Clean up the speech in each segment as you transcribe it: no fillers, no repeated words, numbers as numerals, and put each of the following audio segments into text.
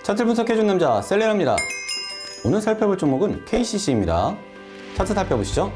차트 분석해준 남자 셀레나입니다. 오늘 살펴볼 종목은 KCC입니다. 차트 살펴보시죠.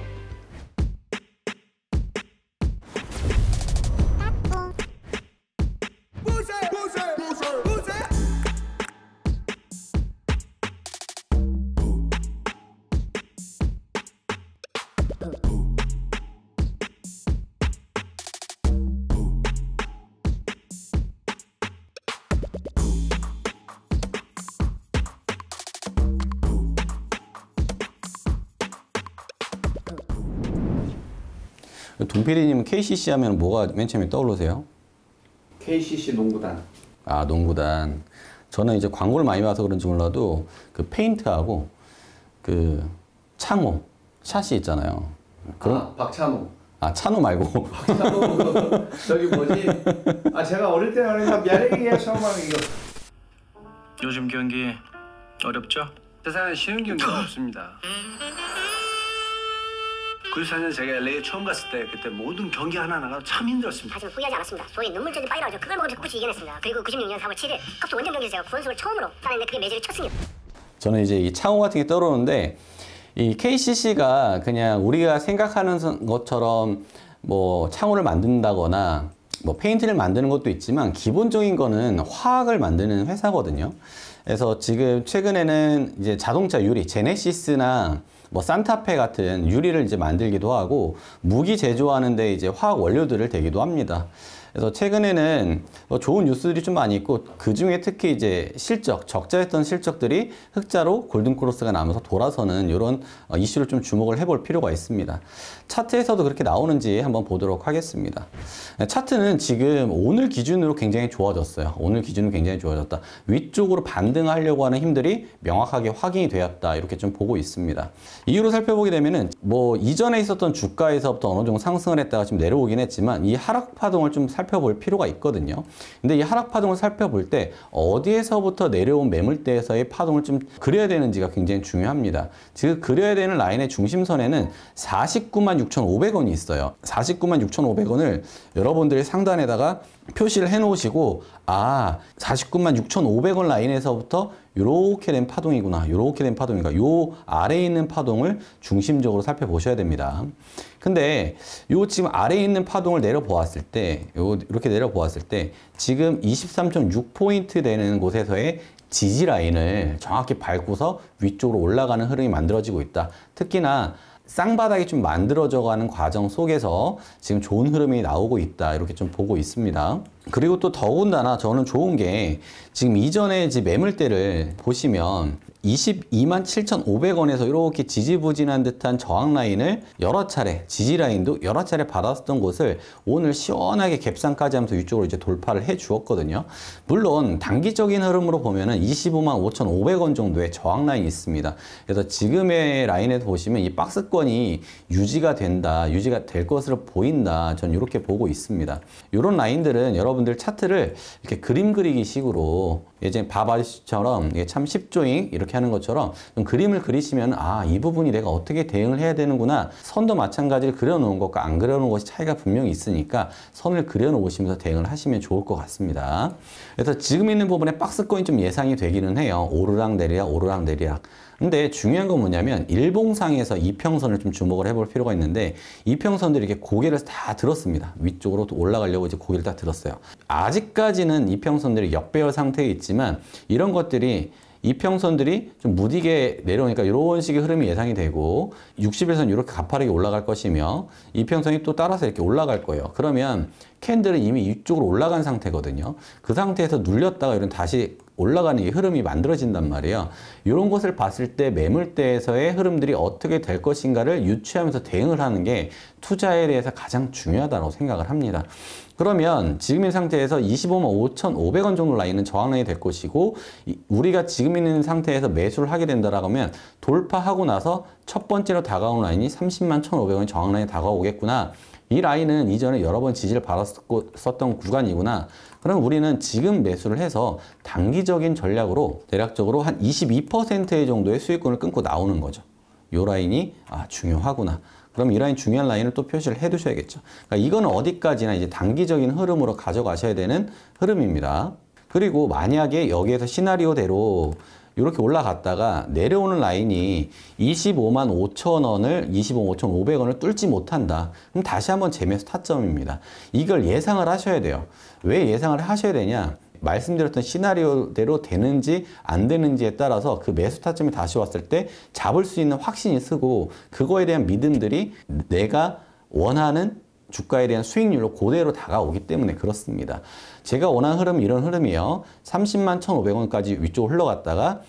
동PD님은 KCC 하면 뭐가 맨 처음에 떠오르세요? KCC 농구단. 아, 농구단. 저는 이제 광고를 많이 봐서 그런지 몰라도 그 페인트하고 그 창호, 샷이 있잖아요. 그럼 박찬호. 아, 찬호 말고. 박찬호 저기 뭐지? 아, 제가 어릴 때 하니까 미안해 처음 하는 이거. 요즘 경기 어렵죠? 세상에 쉬운 경기가 없습니다. 94년 제가 LA에 처음 갔을 때 그때 모든 경기 하나하나가 참 힘들었습니다. 하지만 후회하지 않았습니다. 소위 눈물전이 빠이라죠. 그걸 먹으면서 꿋꿋이 이겨냈습니다. 그리고 96년 4월 7일 컵스 원정 경기에서 구원수를 처음으로 따냈는데 그게 매질이 쳤습니다. 저는 이제 이 창호 같은 게 떠오르는데 이 KCC가 그냥 우리가 생각하는 것처럼 뭐 창호를 만든다거나 뭐 페인트를 만드는 것도 있지만 기본적인 거는 화학을 만드는 회사거든요. 그래서 지금 최근에는 이제 자동차 유리, 제네시스나 뭐 산타페 같은 유리를 이제 만들기도 하고 무기 제조하는데 이제 화학 원료들을 대기도 합니다. 그래서 최근에는 좋은 뉴스들이 좀 많이 있고 그 중에 특히 이제 실적, 적자였던 실적들이 흑자로 골든크로스가 나면서 돌아서는 이런 이슈를 좀 주목을 해볼 필요가 있습니다. 차트에서도 그렇게 나오는지 한번 보도록 하겠습니다. 차트는 지금 오늘 기준으로 굉장히 좋아졌어요. 오늘 기준으로 굉장히 좋아졌다. 위쪽으로 반등하려고 하는 힘들이 명확하게 확인이 되었다. 이렇게 좀 보고 있습니다. 이유로 살펴보게 되면은 뭐 이전에 있었던 주가에서부터 어느 정도 상승을 했다가 지금 내려오긴 했지만 이 하락 파동을 좀 살펴볼 필요가 있거든요. 근데 이 하락 파동을 살펴볼 때 어디에서부터 내려온 매물대에서의 파동을 좀 그려야 되는지가 굉장히 중요합니다. 즉 그려야 되는 라인의 중심선에는 496,500원이 있어요. 496,500원을 여러분들이 상단에다가 표시를 해 놓으시고 아 496,500원 라인에서부터 요렇게 된 파동이구나, 요렇게 된 파동인가, 요 아래에 있는 파동을 중심적으로 살펴보셔야 됩니다. 근데 요 지금 아래에 있는 파동을 내려보았을 때, 이렇게 내려보았을 때 지금 23.6포인트 되는 곳에서의 지지 라인을 정확히 밟고서 위쪽으로 올라가는 흐름이 만들어지고 있다. 특히나 쌍바닥이 좀 만들어져가는 과정 속에서 지금 좋은 흐름이 나오고 있다. 이렇게 좀 보고 있습니다. 그리고 또 더군다나 저는 좋은 게 지금 이전에 이제 매물대를 보시면 227,500원에서 이렇게 지지부진한 듯한 저항 라인을 여러 차례, 지지 라인도 여러 차례 받았었던 곳을 오늘 시원하게 갭상까지 하면서 위쪽으로 이제 돌파를 해 주었거든요. 물론 단기적인 흐름으로 보면은 255,500원 정도의 저항 라인이 있습니다. 그래서 지금의 라인에서 보시면 이 박스권이 유지가 된다, 유지가 될 것으로 보인다. 전 이렇게 보고 있습니다. 이런 라인들은 여러분들 차트를 이렇게 그림 그리기 식으로 예전에 바바리처럼 이게 참 10조잉 이렇게 하는 것처럼 좀 그림을 그리시면 아, 이 부분이 내가 어떻게 대응을 해야 되는구나. 선도 마찬가지로 그려놓은 것과 안 그려놓은 것이 차이가 분명히 있으니까 선을 그려놓으시면서 대응을 하시면 좋을 것 같습니다. 그래서 지금 있는 부분에 박스권이 좀 예상이 되기는 해요. 오르락 내리락, 오르락 내리락. 근데 중요한 건 뭐냐면 일봉상에서 이평선을 좀 주목을 해볼 필요가 있는데 이평선들이 이렇게 고개를 다 들었습니다. 위쪽으로 올라가려고 이제 고개를 다 들었어요. 아직까지는 이평선들이 역배열 상태에 있지만 이런 것들이 이평선들이 좀 무디게 내려오니까 이런 식의 흐름이 예상이 되고 60일선 이렇게 가파르게 올라갈 것이며 이평선이 또 따라서 이렇게 올라갈 거예요. 그러면 캔들은 이미 이쪽으로 올라간 상태거든요. 그 상태에서 눌렸다가 이런 다시 올라가는 이 흐름이 만들어진단 말이에요. 이런 것을 봤을 때 매물대에서의 흐름들이 어떻게 될 것인가를 유추하면서 대응을 하는 게 투자에 대해서 가장 중요하다고 생각을 합니다. 그러면 지금의 상태에서 255,500원 정도 라인은 저항라인이 될 것이고 우리가 지금 있는 상태에서 매수를 하게 된다라고 하면 돌파하고 나서 첫 번째로 다가온 라인이 301,500원이 저항라인이 다가오겠구나. 이 라인은 이전에 여러 번 지지를 받았었던 구간이구나. 그럼 우리는 지금 매수를 해서 단기적인 전략으로 대략적으로 한 22% 정도의 수익권을 끊고 나오는 거죠. 이 라인이 중요하구나. 그럼 이 라인 중요한 라인을 또 표시를 해 두셔야겠죠. 그러니까 이거는 어디까지나 이제 단기적인 흐름으로 가져가셔야 되는 흐름입니다. 그리고 만약에 여기에서 시나리오대로 이렇게 올라갔다가 내려오는 라인이 25만 5천 원을 25만 5,500원을 뚫지 못한다. 그럼 다시 한번 재매수 타점입니다. 이걸 예상을 하셔야 돼요. 왜 예상을 하셔야 되냐? 말씀드렸던 시나리오대로 되는지 안 되는지에 따라서 그 매수 타점이 다시 왔을 때 잡을 수 있는 확신이 쓰고 그거에 대한 믿음들이 내가 원하는 주가에 대한 수익률로 그대로 다가오기 때문에 그렇습니다. 제가 원하는 흐름은 이런 흐름이에요. 30만 1,500원까지 위쪽으로 흘러갔다가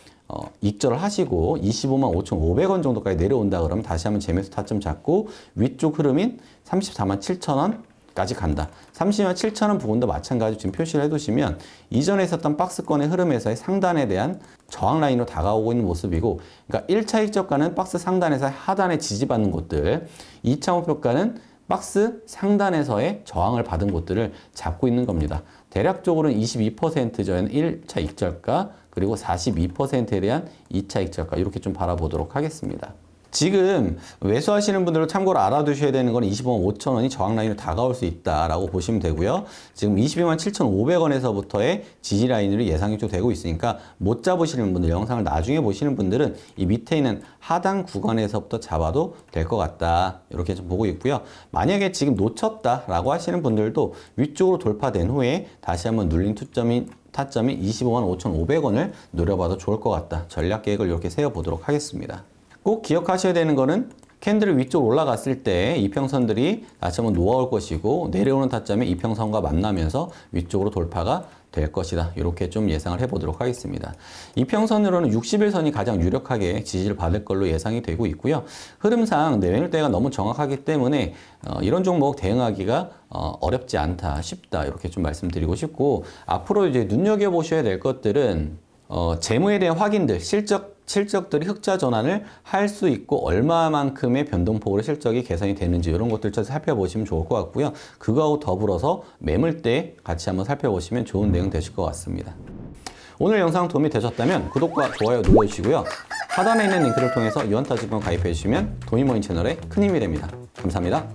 익절을 하시고 25만 5,500원 정도까지 내려온다 그러면 다시 한번 재매수 타점 잡고 위쪽 흐름인 34만 7,000원까지 간다. 30만 7,000원 부분도 마찬가지로 지금 표시를 해두시면 이전에 있었던 박스권의 흐름에서의 상단에 대한 저항 라인으로 다가오고 있는 모습이고, 그러니까 1차 익저가는 박스 상단에서 하단에 지지받는 곳들, 2차 목표가는 박스 상단에서의 저항을 받은 곳들을 잡고 있는 겁니다. 대략적으로는 22% 전에는 1차 익절가, 그리고 42%에 대한 2차 익절가 이렇게 좀 바라보도록 하겠습니다. 지금 매수하시는 분들은 참고로 알아두셔야 되는 건 25만 5천 원이 저항 라인으로 다가올 수 있다라고 보시면 되고요. 지금 22만 7,500원에서부터의 지지 라인으로 예상이 좀 되고 있으니까 못 잡으시는 분들, 영상을 나중에 보시는 분들은 이 밑에 있는 하단 구간에서부터 잡아도 될 것 같다. 이렇게 좀 보고 있고요. 만약에 지금 놓쳤다라고 하시는 분들도 위쪽으로 돌파된 후에 다시 한번 눌린 타점이 25만 5,500원을 노려봐도 좋을 것 같다. 전략 계획을 이렇게 세워보도록 하겠습니다. 꼭 기억하셔야 되는 거는 캔들이 위쪽으로 올라갔을 때 이평선들이 다시 한번 놓아올 것이고 내려오는 타점에 이평선과 만나면서 위쪽으로 돌파가 될 것이다. 이렇게 좀 예상을 해보도록 하겠습니다. 이평선으로는 60일선이 가장 유력하게 지지를 받을 걸로 예상이 되고 있고요. 흐름상 매물대가 너무 정확하기 때문에 이런 종목 대응하기가 어렵지 않다, 쉽다 이렇게 좀 말씀드리고 싶고, 앞으로 이제 눈여겨보셔야 될 것들은 재무에 대한 확인들, 실적들이 흑자 전환을 할 수 있고 얼마만큼의 변동폭으로 실적이 개선이 되는지 이런 것들 좀 살펴보시면 좋을 것 같고요. 그거하고 더불어서 매물대 같이 한번 살펴보시면 좋은 내용 되실 것 같습니다. 오늘 영상 도움이 되셨다면 구독과 좋아요 눌러주시고요. 하단에 있는 링크를 통해서 유한타증권 가입해 주시면 도미모닝 채널에 큰 힘이 됩니다. 감사합니다.